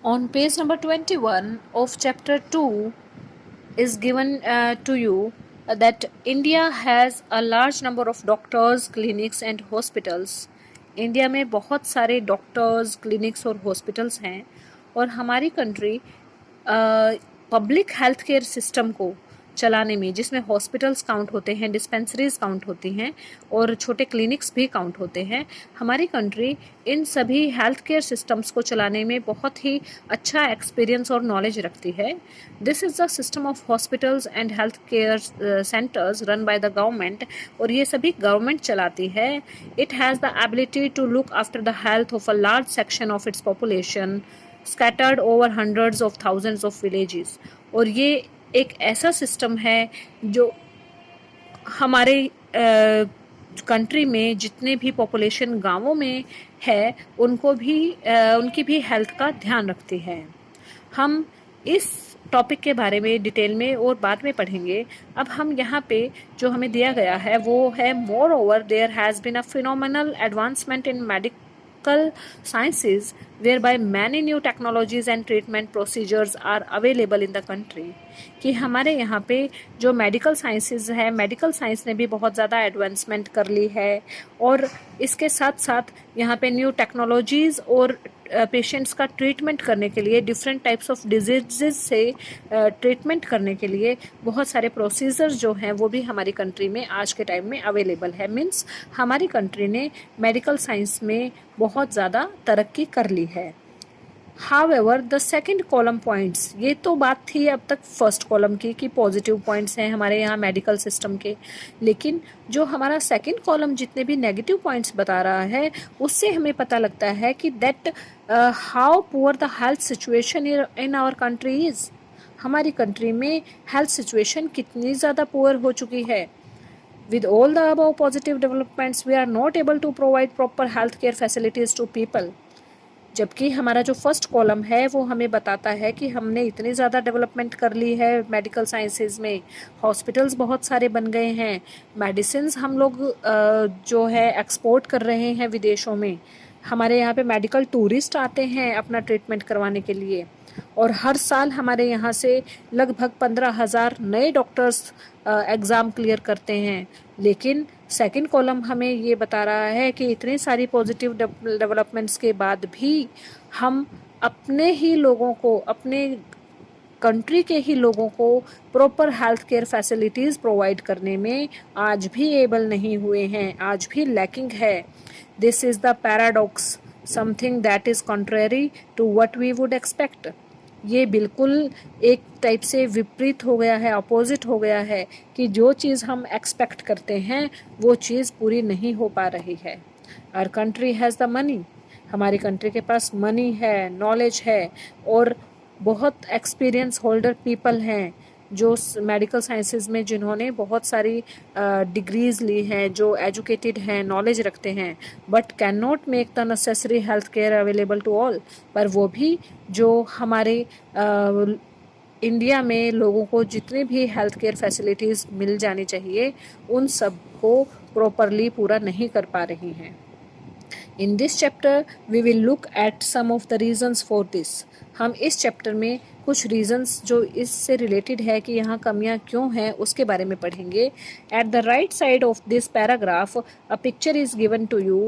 On page number 21 of chapter 2 is given to you that India has a large number of doctors, clinics and hospitals. India में बहुत सारे doctors, clinics और hospitals हैं और हमारी country public health care system को चलाने में, जिसमें हॉस्पिटल्स काउंट होते हैं, डिस्पेंसरीज काउंट होती हैं और छोटे क्लिनिक्स भी काउंट होते हैं, हमारी कंट्री इन सभी हेल्थ केयर सिस्टम्स को चलाने में बहुत ही अच्छा एक्सपीरियंस और नॉलेज रखती है. This is the system of hospitals and health care centres run by the government, और ये सभी गवर्नमेंट चलाती है. It has the ability to look after the health of a large section of its population scattered over hundreds of thousands of villages. और ये एक ऐसा system है जो हमारे कंट्री में जितने भी पॉपुलेशन गांवों में है उनकी भी हेल्थ का ध्यान रखती है. हम इस टॉपिक के बारे में डिटेल में और बाद में पढ़ेंगे. अब हम यहाँ पे जो हमें दिया गया है वो है, more over there has been a phenomenal advancement in medical sciences whereby many new technologies and treatment procedures are available in the country. कि हमारे यहाँ पे जो मेडिकल साइंसेज है, मेडिकल साइंस ने भी बहुत ज़्यादा एडवांसमेंट कर ली है और इसके साथ साथ यहाँ पे न्यू टेक्नोलॉजीज़ और पेशेंट्स का ट्रीटमेंट करने के लिए, डिफरेंट टाइप्स ऑफ डिजीज़ से ट्रीटमेंट करने के लिए बहुत सारे प्रोसीजर्स जो हैं वो भी हमारी कंट्री में आज के टाइम में अवेलेबल है. मीन्स हमारी कंट्री ने मेडिकल साइंस में बहुत ज़्यादा तरक्की कर ली है. However, the second column points, ये तो बात थी अब तक फर्स्ट कॉलम की कि पॉजिटिव पॉइंट्स हैं हमारे यहाँ मेडिकल सिस्टम के, लेकिन जो हमारा सेकंड कॉलम जितने भी नेगेटिव पॉइंट्स बता रहा है उससे हमें पता लगता है कि that how poor the health situation in our country is. हमारी कंट्री में हेल्थ सिचुएशन कितनी ज़्यादा पुअर हो चुकी है. With all the above positive developments, we are not able to provide proper healthcare facilities to people. जबकि हमारा जो फर्स्ट कॉलम है वो हमें बताता है कि हमने इतनी ज़्यादा डेवलपमेंट कर ली है मेडिकल साइंसेज में, हॉस्पिटल्स बहुत सारे बन गए हैं, मेडिसिन्स हम लोग जो है एक्सपोर्ट कर रहे हैं विदेशों में, हमारे यहाँ पे मेडिकल टूरिस्ट आते हैं अपना ट्रीटमेंट करवाने के लिए और हर साल हमारे यहाँ से लगभग 15,000 नए डॉक्टर्स एग्ज़ाम क्लियर करते हैं. लेकिन सेकंड कॉलम हमें ये बता रहा है कि इतनी सारी पॉजिटिव डेवलपमेंट्स के बाद भी हम अपने ही लोगों को, अपने कंट्री के ही लोगों को proper health care facilities provide करने में आज भी एबल नहीं हुए हैं, आज भी लैकिंग है. This is the paradox, something that is contrary to what we would expect. ये बिल्कुल एक टाइप से विपरीत हो गया है, अपोजिट हो गया है कि जो चीज़ हम एक्सपेक्ट करते हैं वो चीज़ पूरी नहीं हो पा रही है. Our country has the money, हमारी कंट्री के पास मनी है, नॉलेज है और बहुत एक्सपीरियंस होल्डर पीपल हैं जो मेडिकल साइंसेज में, जिन्होंने बहुत सारी डिग्रीज़ ली हैं, जो एजुकेटेड हैं, नॉलेज रखते हैं, but cannot make the necessary health care available to all. पर वो भी जो हमारे इंडिया में लोगों को जितनी भी हेल्थ केयर फैसिलिटीज़ मिल जानी चाहिए उन सब को प्रॉपरली पूरा नहीं कर पा रही हैं. In this chapter, we will look at some of the reasons for this. हम इस चैप्टर में कुछ रीजंस जो इससे रिलेटेड है कि यहाँ कमियाँ क्यों हैं उसके बारे में पढ़ेंगे. At the right side of this paragraph, a picture is given to you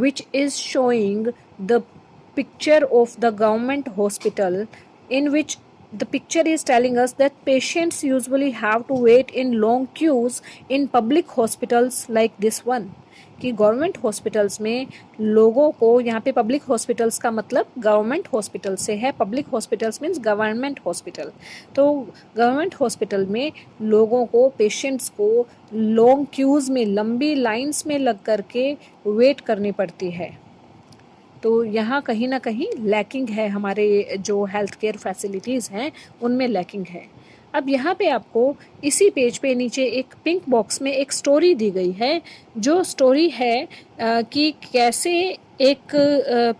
which is showing the picture of the government hospital, in which the picture is telling us that patients usually have to wait in long queues in public hospitals like this one. कि government hospitals में लोगों को, यहाँ पे public hospitals का मतलब government hospital से है, public hospitals means government hospital. तो गवर्नमेंट हॉस्पिटल में लोगों को, पेशेंट्स को लॉन्ग क्यूज़ में, लंबी लाइंस में लग कर के वेट करनी पड़ती है. तो यहाँ कहीं ना कहीं लैकिंग है, हमारे जो हेल्थ केयर फैसिलिटीज़ हैं उनमें लैकिंग है. अब यहाँ पे आपको इसी पेज पे नीचे एक पिंक बॉक्स में एक स्टोरी दी गई है, जो स्टोरी है कि कैसे एक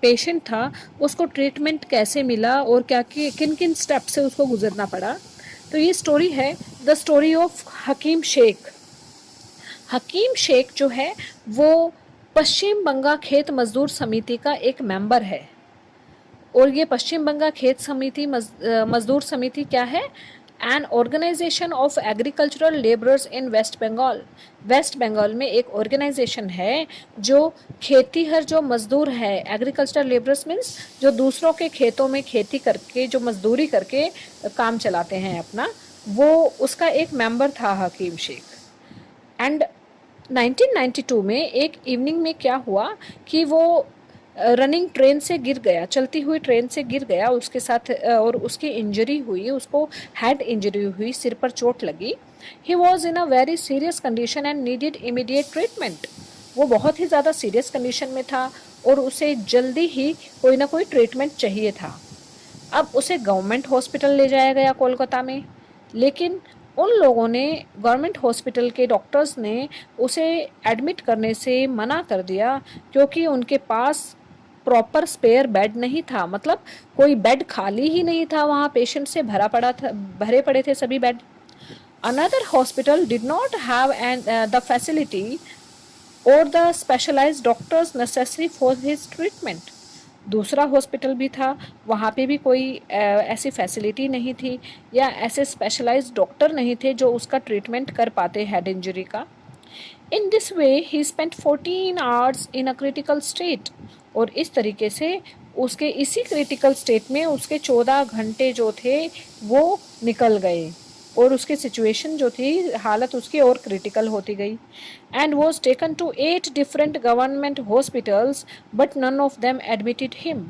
पेशेंट था, उसको ट्रीटमेंट कैसे मिला और क्या किन किन स्टेप से उसको गुजरना पड़ा. तो ये स्टोरी है द स्टोरी ऑफ हकीम शेख. हकीम शेख जो है वो पश्चिम बंगा खेत मजदूर समिति का एक मेंबर है. और ये पश्चिम बंगाल खेत समिति मजदूर समिति क्या है? An organisation of agricultural labourers in West Bengal. West Bengal में एक ऑर्गेनाइजेशन है जो खेतीहर जो मजदूर है, एग्रीकल्चरल लेबरर्स मीन्स जो दूसरों के खेतों में खेती करके जो मजदूरी करके काम चलाते हैं अपना, वो उसका एक मेंबर था हकीम शेख। एंड 1992 में एक इवनिंग में क्या हुआ कि वो रनिंग ट्रेन से गिर गया, चलती हुई ट्रेन से गिर गया, उसके साथ और उसकी इंजरी हुई, उसको हेड इंजरी हुई, सिर पर चोट लगी। He was in a very serious condition and needed immediate treatment. वो बहुत ही ज़्यादा सीरियस कंडीशन में था और उसे जल्दी ही कोई ना कोई ट्रीटमेंट चाहिए था। अब उसे गवर्नमेंट हॉस्पिटल ले जाया गया कोलकाता में, लेकिन उन लोगों ने, गवर्नमेंट हॉस्पिटल के डॉक्टर्स ने उसे एडमिट करने से मना कर दिया क्योंकि उनके पास प्रॉपर स्पेयर बेड नहीं था। मतलब कोई बेड खाली ही नहीं था, वहाँ पेशेंट से भरे पड़े थे सभी bed. Another hospital did not have the facility और the specialised doctors necessary for his treatment. दूसरा हॉस्पिटल भी था, वहाँ पे भी कोई ऐसी फैसिलिटी नहीं थी या ऐसे स्पेशलाइज्ड डॉक्टर नहीं थे जो उसका ट्रीटमेंट कर पाते हेड इंजरी का। In this way he spent 14 hours in a critical state. और इस तरीके से उसके इसी क्रिटिकल स्टेट में उसके 14 घंटे जो थे वो निकल गए और उसकी सिचुएशन जो थी, हालत उसकी और क्रिटिकल होती गई। And was taken to 8 different government hospitals but none of them admitted him.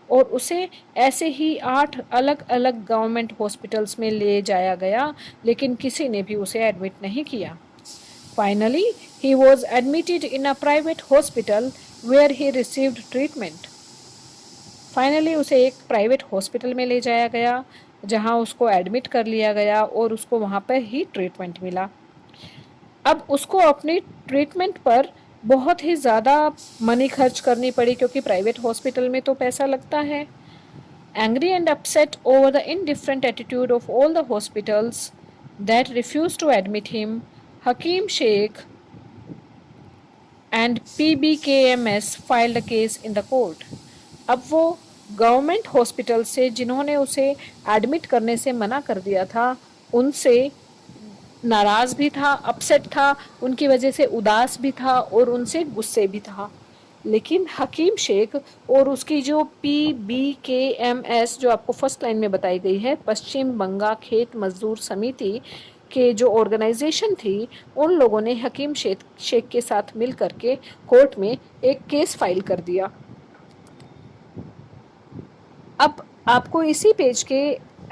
और उसे ऐसे ही 8 अलग अलग गवर्नमेंट हॉस्पिटल्स में ले जाया गया, लेकिन किसी ने भी उसे एडमिट नहीं किया। Finally he was admitted in a private hospital where he received treatment. Finally उसे एक प्राइवेट हॉस्पिटल में ले जाया गया जहां उसको एडमिट कर लिया गया और उसको वहां पर ही ट्रीटमेंट मिला। अब उसको अपनी ट्रीटमेंट पर बहुत ही ज़्यादा मनी खर्च करनी पड़ी क्योंकि प्राइवेट हॉस्पिटल में तो पैसा लगता है। Angry and upset over the indifferent attitude of all the hospitals that refuse to admit him, Hakim Sheikh and PBKMS filed a case in the court. अब वो गवर्नमेंट हॉस्पिटल से जिन्होंने उसे एडमिट करने से मना कर दिया था, उनसे नाराज़ भी था, अपसेट था, उनकी वजह से उदास भी था और उनसे गुस्से भी था। लेकिन हकीम शेख और उसकी जो PBKMS जो आपको फर्स्ट लाइन में बताई गई है, पश्चिम बंगाल खेत मजदूर समिति के जो ऑर्गेनाइजेशन थी, उन लोगों ने हकीम शेख के साथ मिल करके कोर्ट में एक केस फाइल कर दिया। अब आपको इसी पेज के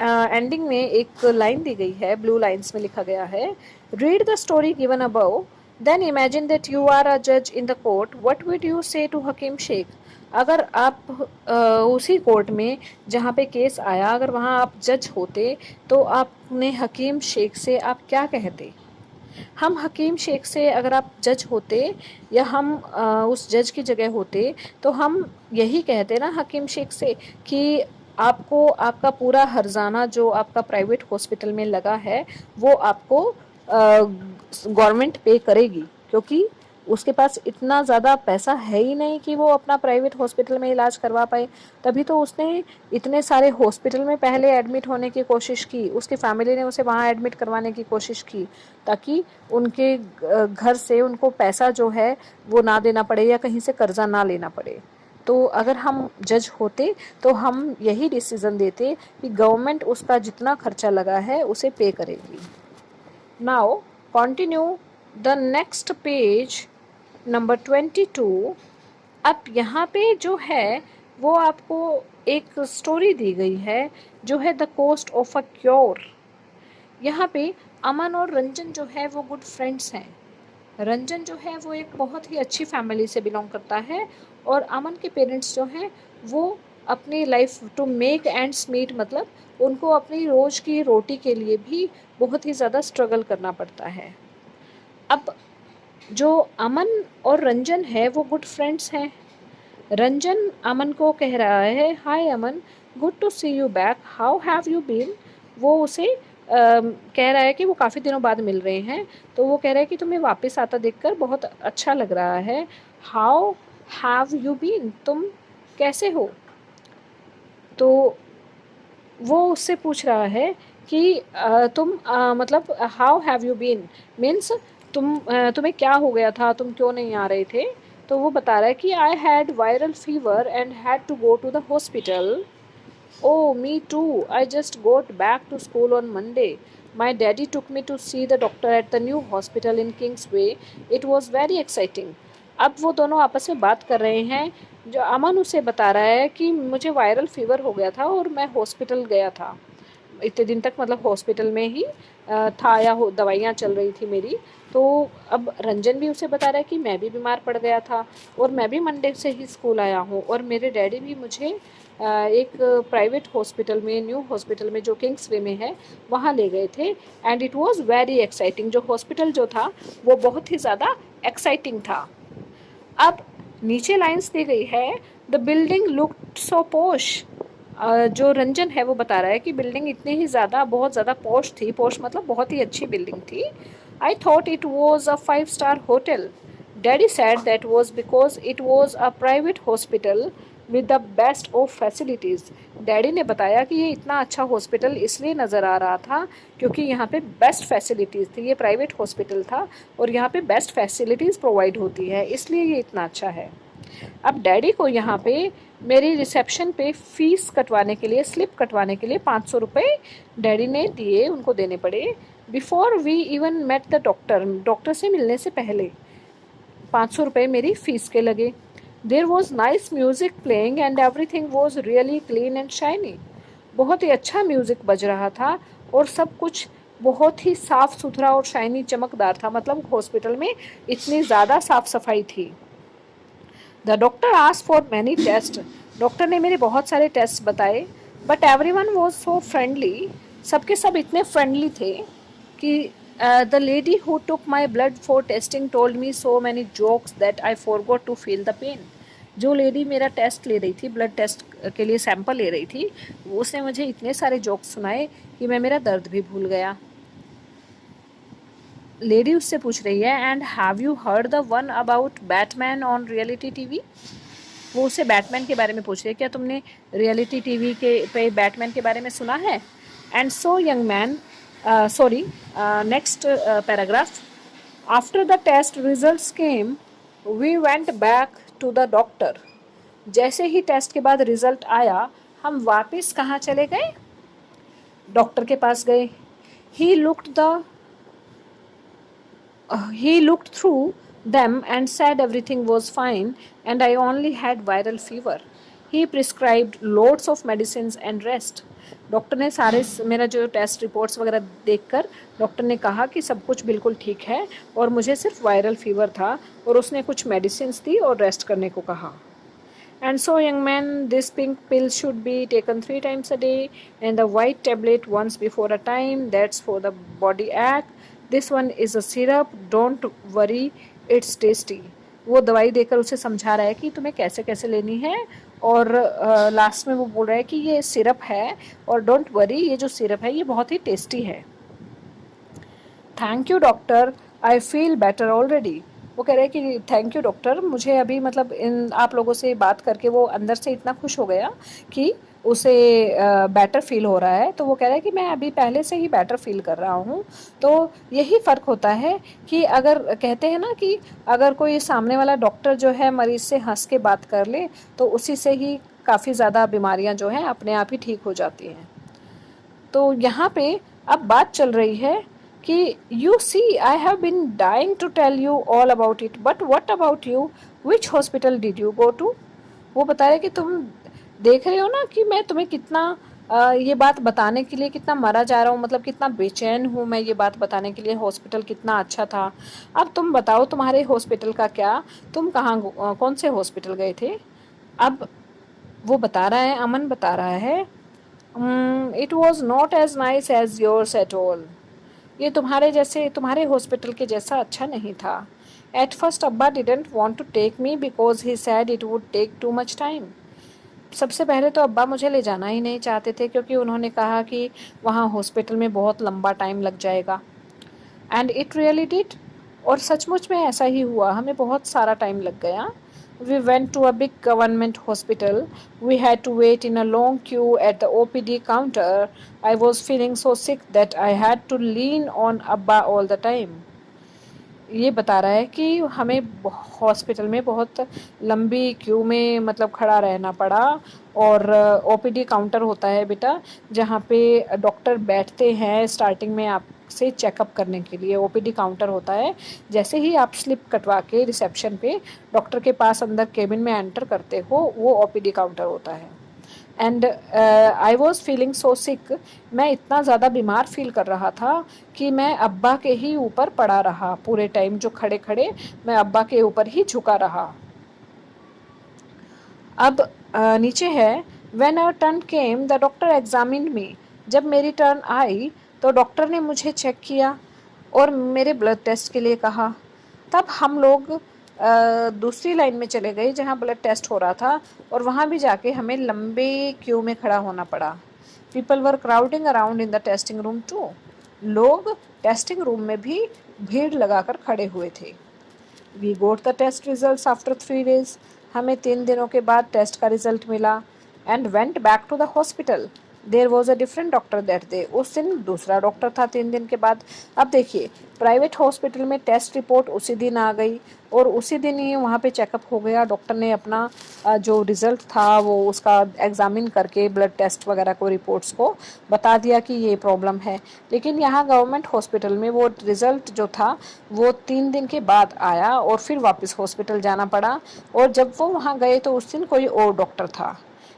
एंडिंग में एक लाइन दी गई है, ब्लू लाइंस में लिखा गया है, read the story given above, then imagine that you are a जज in the court, what would you say to Hakim Sheikh. अगर आप उसी कोर्ट में जहाँ पे केस आया, अगर वहाँ आप जज होते तो आपने हकीम शेख से आप क्या कहते? हम हकीम शेख से, अगर आप जज होते या हम उस जज की जगह होते तो हम यही कहते ना हकीम शेख से कि आपको आपका पूरा हर्जाना जो आपका प्राइवेट हॉस्पिटल में लगा है वो आपको गवर्नमेंट पे करेगी, क्योंकि उसके पास इतना ज़्यादा पैसा है ही नहीं कि वो अपना प्राइवेट हॉस्पिटल में इलाज करवा पाए। तभी तो उसने इतने सारे हॉस्पिटल में पहले एडमिट होने की कोशिश की, उसकी फैमिली ने उसे वहाँ एडमिट करवाने की कोशिश की ताकि उनके घर से उनको पैसा जो है वो ना देना पड़े या कहीं से कर्जा ना लेना पड़े। तो अगर हम जज होते तो हम यही डिसीजन देते कि गवर्नमेंट उसका जितना खर्चा लगा है उसे पे करेगी। Now continue the next page number 22। अब यहाँ पे जो है वो आपको एक स्टोरी दी गई है जो है the cost of a cure. यहाँ पे अमन और रंजन जो है वो गुड फ्रेंड्स हैं। रंजन जो है वो एक बहुत ही अच्छी फैमिली से बिलोंग करता है और अमन के पेरेंट्स जो हैं वो अपनी life to make ends meet, मतलब उनको अपनी रोज़ की रोटी के लिए भी बहुत ही ज़्यादा स्ट्रगल करना पड़ता है। अब जो अमन और रंजन है वो गुड फ्रेंड्स हैं। रंजन अमन को कह रहा है, hi Aman, good to see you back, how have you been. वो उसे कह रहा है कि वो काफ़ी दिनों बाद मिल रहे हैं, तो वो कह रहा है कि तुम्हें वापस आता देखकर बहुत अच्छा लग रहा है। हाउ हैव यू बीन, तुम कैसे हो। तो वो उससे पूछ रहा है कि तुम मतलब how have you been, means तुम्हें क्या हो गया था, तुम क्यों नहीं आ रहे थे। तो वो बता रहा है कि I had viral fever and had to go to the hospital. Oh, me too. I just got back to school on Monday. My daddy took me to see the doctor at the new hospital in Kingsway. It was very exciting. अब वो दोनों आपस में बात कर रहे हैं। जो अमन उसे बता रहा है कि मुझे वायरल फीवर हो गया था और मैं हॉस्पिटल गया था इतने दिन तक, मतलब हॉस्पिटल में ही था या दवाइयाँ चल रही थी मेरी। तो अब रंजन भी उसे बता रहा है कि मैं भी बीमार पड़ गया था और मैं भी मंडे से ही स्कूल आया हूँ और मेरे डैडी भी मुझे एक प्राइवेट हॉस्पिटल में, न्यू हॉस्पिटल में जो किंग्सवे में है, वहाँ ले गए थे। And it was very exciting. जो हॉस्पिटल जो था वो बहुत ही ज़्यादा एक्साइटिंग था। अब नीचे लाइंस दी गई है, the building looked so posh. जो रंजन है वो बता रहा है कि बिल्डिंग इतनी ही ज़्यादा, बहुत ज़्यादा पॉश थी। पॉश मतलब बहुत ही अच्छी बिल्डिंग थी। I thought it was a 5 star hotel. Daddy sad that was because it was a private hospital with the best of facilities. Daddy ने बताया कि ये इतना अच्छा हॉस्पिटल इसलिए नज़र आ रहा था क्योंकि यहाँ पे बेस्ट फैसिलिटीज़ थी। ये प्राइवेट हॉस्पिटल था और यहाँ पे बेस्ट फैसिलिटीज़ प्रोवाइड होती है, इसलिए ये इतना अच्छा है। अब डैडी को यहाँ पे मेरी रिसेप्शन पे फ़ीस कटवाने के लिए, स्लिप कटवाने के लिए 500 रुपये डैडी ने दिए, उनको देने पड़े। Before we even met the doctor, doctor से मिलने से पहले 500 रुपये मेरी फ़ीस के लगे। There was nice music playing and everything was really clean and shiny. बहुत ही अच्छा म्यूज़िक बज रहा था और सब कुछ बहुत ही साफ़ सुथरा और शाइनी, चमकदार था। मतलब हॉस्पिटल में इतनी ज़्यादा साफ़ सफाई थी। The doctor asked for many test. डॉक्टर ने मेरे बहुत सारे टेस्ट बताए। But everyone was so friendly. सबके सब इतने फ्रेंडली थे कि the lady who took my blood for testing told me so many jokes that I forgot to feel the pain. जो लेडी मेरा टेस्ट ले रही थी, ब्लड टेस्ट के लिए सैंपल ले रही थी, उसने मुझे इतने सारे जोक्स सुनाए कि मैं मेरा दर्द भी भूल गया। लेडी उससे पूछ रही है, and have you heard the one about Batman on reality TV. वो उसे बैटमैन के बारे में पूछ रही है, क्या तुमने रियलिटी टीवी के पे बैटमैन के बारे में सुना है। And so young man, sorry, next paragraph. After the test results came we went back to the doctor. जैसे ही टेस्ट के बाद रिजल्ट आया, हम वापस कहाँ चले गए, डॉक्टर के पास गए। ही looked through them and said everything was fine and I only had viral fever. He prescribed loads of medicines and rest. Doctor ने सारे मेरा जो टेस्ट रिपोर्ट्स वगैरह देखकर डॉक्टर ने कहा कि सब कुछ बिल्कुल ठीक है और मुझे सिर्फ वायरल फीवर था, और उसने कुछ मेडिसिन्स दी और रेस्ट करने को कहा। And so, young man, this pink pill should be taken 3 times a day, and the white tablet once before a time. That's for the body ache. This one is a syrup. Don't worry, it's tasty. वो दवाई देकर उसे समझा रहा है कि तुम्हें कैसे कैसे लेनी है, और लास्ट में वो बोल रहा है कि ये सिरप है और डोंट वरी, ये जो सिरप है ये बहुत ही टेस्टी है। Thank you doctor, I feel better already. वो कह रहे हैं कि थैंक यू डॉक्टर, मुझे अभी मतलब इन आप लोगों से बात करके वो अंदर से इतना खुश हो गया कि उसे बेटर फील हो रहा है। तो वो कह रहा है कि मैं अभी पहले से ही बेटर फील कर रहा हूँ। तो यही फ़र्क होता है कि अगर कहते हैं ना कि अगर कोई सामने वाला डॉक्टर जो है मरीज़ से हंस के बात कर ले तो उसी से ही काफ़ी ज़्यादा बीमारियाँ जो हैं अपने आप ही ठीक हो जाती हैं। तो यहाँ पे अब बात चल रही है कि you see I have been dying to tell you all about it, but what about you, which hospital did you go to. वो बता रहे कि तुम देख रहे हो ना कि मैं तुम्हें कितना ये बात बताने के लिए कितना मरा जा रहा हूँ, मतलब कितना बेचैन हूँ मैं ये बात बताने के लिए, हॉस्पिटल कितना अच्छा था। अब तुम बताओ तुम्हारे हॉस्पिटल का क्या, तुम कहाँ कौन से हॉस्पिटल गए थे। अब वो बता रहा है, अमन बता रहा है, it was not as nice as yours at all. ये तुम्हारे हॉस्पिटल के जैसा अच्छा नहीं था। एट फर्स्ट अब्बा didn't want to take me because he said it would take too much time. सबसे पहले तो अब्बा मुझे ले जाना ही नहीं चाहते थे क्योंकि उन्होंने कहा कि वहाँ हॉस्पिटल में बहुत लंबा टाइम लग जाएगा। एंड इट रियली डिड, और सचमुच में ऐसा ही हुआ, हमें बहुत सारा टाइम लग गया। We went to a big government hospital. We had to wait in a long queue at the OPD counter. I was feeling so sick that I had to lean on Abba all the time. ये बता रहा है कि हमें hospital में बहुत लंबी Q में मतलब खड़ा रहना पड़ा। और ओपीडी काउंटर होता है बेटा, जहाँ पे डॉक्टर बैठते हैं स्टार्टिंग में आपसे चेकअप करने के लिए। ओपीडी काउंटर होता है, जैसे ही आप स्लिप कटवा के रिसेप्शन पे डॉक्टर के पास अंदर केबिन में एंटर करते हो, वो ओपीडी काउंटर होता है। And I was feeling so sick, मैं इतना ज़्यादा बीमार फील कर रहा था कि मैं अब्बा के ही ऊपर पड़ा रहा पूरे टाइम। जो खड़े खड़े मैं अब्बा के ऊपर ही झुका रहा। अब नीचे है, when our turn came the doctor examined me. जब मेरी टर्न आई तो डॉक्टर ने मुझे चेक किया और मेरे ब्लड टेस्ट के लिए कहा। तब हम लोग दूसरी लाइन में चले गए जहाँ ब्लड टेस्ट हो रहा था, और वहाँ भी जाके हमें लंबे क्यू में खड़ा होना पड़ा। People were crowding around in the testing room too. लोग टेस्टिंग रूम में भी भीड़ लगाकर खड़े हुए थे। We got the test results after 3 days। हमें 3 दिनों के बाद टेस्ट का रिजल्ट मिला। And went back to the hospital. There was a different doctor that day. उस दिन दूसरा डॉक्टर था 3 दिन के बाद। अब देखिए, प्राइवेट हॉस्पिटल में टेस्ट रिपोर्ट उसी दिन आ गई और उसी दिन ही वहाँ पे चेकअप हो गया। डॉक्टर ने अपना जो रिज़ल्ट था वो उसका एग्जामिन करके ब्लड टेस्ट वगैरह को रिपोर्ट्स को बता दिया कि ये प्रॉब्लम है। लेकिन यहाँ गवर्नमेंट हॉस्पिटल में वो रिज़ल्ट जो था वो 3 दिन के बाद आया और फिर वापस हॉस्पिटल जाना पड़ा। और जब वो वहाँ गए तो उस दिन कोई और डॉक्टर था।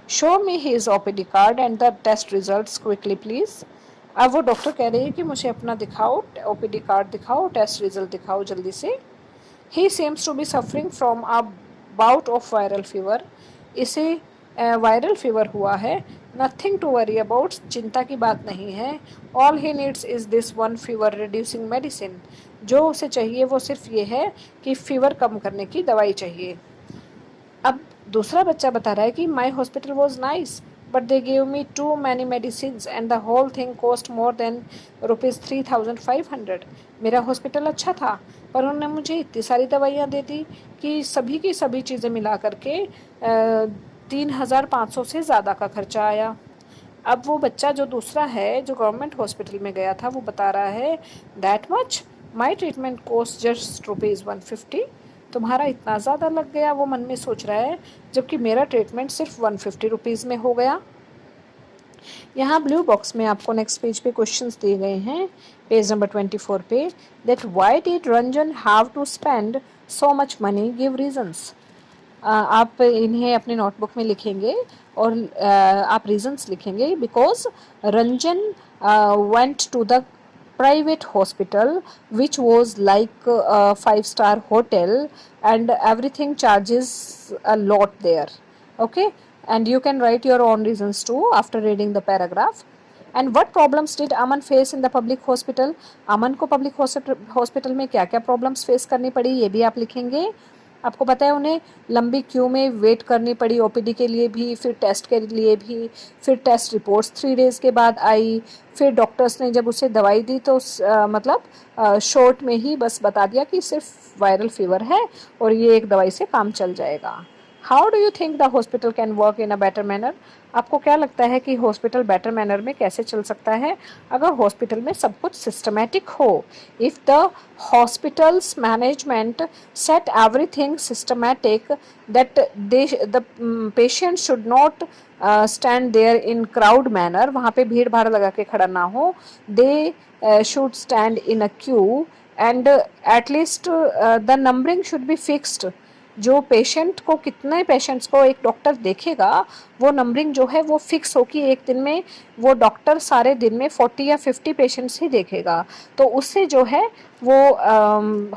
Show me his OPD card and the test results quickly please. अब वो डॉक्टर कह रही है कि मुझे अपना दिखाओ, ओपीडी कार्ड दिखाओ, टेस्ट रिजल्ट दिखाओ जल्दी से। He seems to be suffering from a bout of viral fever. इसे वायरल फीवर हुआ है। नथिंग टू वरी अबाउट, चिंता की बात नहीं है। All he needs is this one fever reducing medicine. जो उसे चाहिए वो सिर्फ ये है कि फीवर कम करने की दवाई चाहिए। अब दूसरा बच्चा बता रहा है कि my hospital was nice but they gave me too many medicine and the whole thing cost more than ₹3,500। मेरा हॉस्पिटल अच्छा था पर उन्होंने मुझे इतनी सारी दवाइयाँ दे दी कि सभी की सभी चीज़ें मिला करके 3,500 से ज़्यादा का खर्चा आया। अब वो बच्चा जो दूसरा है जो गवर्नमेंट हॉस्पिटल में गया था वो बता रहा है, that much, my treatment cost just ₹150। तुम्हारा इतना ज़्यादा लग गया, वो मन में सोच रहा है, जबकि मेरा ट्रीटमेंट सिर्फ ₹150 में हो गया। यहाँ ब्लू बॉक्स में आपको नेक्स्ट पेज पे क्वेश्चंस दिए गए हैं, पेज नंबर 24 पे। That why did Ranjan have to spend so much money, give reasons. आप इन्हें अपने नोटबुक में लिखेंगे और आप रीजंस लिखेंगे। Because Ranjan went to the private hospital which was like a 5-star hotel and everything charges a lot there. Okay, and you can write your own reasons too after reading the paragraph. And what problems did Aman face in the public hospital? अमन को public hospital में क्या क्या problems face करनी पड़ी ये भी आप लिखेंगे। आपको पता है उन्हें लंबी क्यू में वेट करनी पड़ी ओपीडी के लिए भी, फिर टेस्ट के लिए भी, फिर टेस्ट रिपोर्ट्स 3 days के बाद आई, फिर डॉक्टर्स ने जब उसे दवाई दी तो मतलब शॉर्ट में ही बस बता दिया कि सिर्फ वायरल फीवर है और ये एक दवाई से काम चल जाएगा। How do you think the hospital can work in a better manner? आपको क्या लगता है कि हॉस्पिटल बेटर मैनर में कैसे चल सकता है अगर हॉस्पिटल में सब कुछ सिस्टमैटिक हो? If the hospitals management set everything systematic that the patient should not stand there in crowd manner, वहाँ पे भीड़ भाड़ लगा के खड़ा ना हो, they should stand in a queue and at least the numbering should be fixed. जो पेशेंट को, कितने पेशेंट्स को एक डॉक्टर देखेगा वो नंबरिंग जो है वो फिक्स हो कि एक दिन में वो डॉक्टर सारे दिन में 40 या 50 पेशेंट्स ही देखेगा। तो उससे जो है वो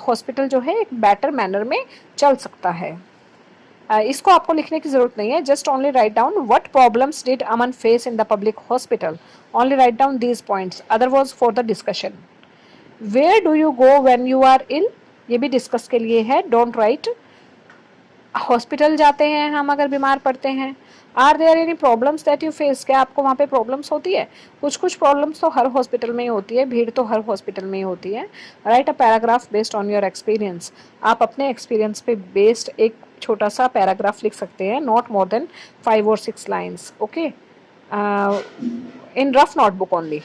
हॉस्पिटल जो है एक बेटर मैनर में चल सकता है। इसको आपको लिखने की ज़रूरत नहीं है, just only write down what problems did Aman face in the public hospital. Only write down these points, other was for the discussion. Where do you go when you are ill, ये भी डिस्कस के लिए है, don't write. Hospital जाते हैं हम अगर बीमार पड़ते हैं। Are there any problems that you face, क्या आपको वहाँ पे प्रॉब्लम्स होती है? कुछ प्रॉब्लम्स तो हर हॉस्पिटल में ही होती है, भीड़ तो हर हॉस्पिटल में ही होती है। Right a paragraph based on your experience, आप अपने एक्सपीरियंस पे बेस्ड एक छोटा सा पैराग्राफ लिख सकते हैं, not more than 5 or 6 lines. Okay, in rough notebook only.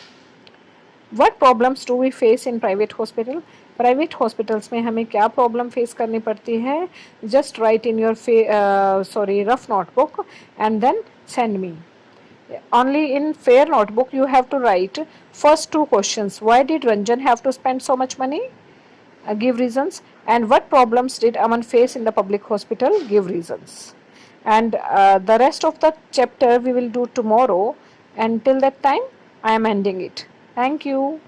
What problems do we face in private hospital? Private hospitals में हमें क्या प्रॉब्लम फेस करनी पड़ती है? Just right in your rough notebook and then send me. Only in fair notebook you have to write first 2 questions. Why did Ranjan have to spend so much money? Give reasons. And what problems did Aman face in the public hospital? Give reasons. And the rest of the chapter we will do tomorrow. Until that time, I am ending it. Thank you.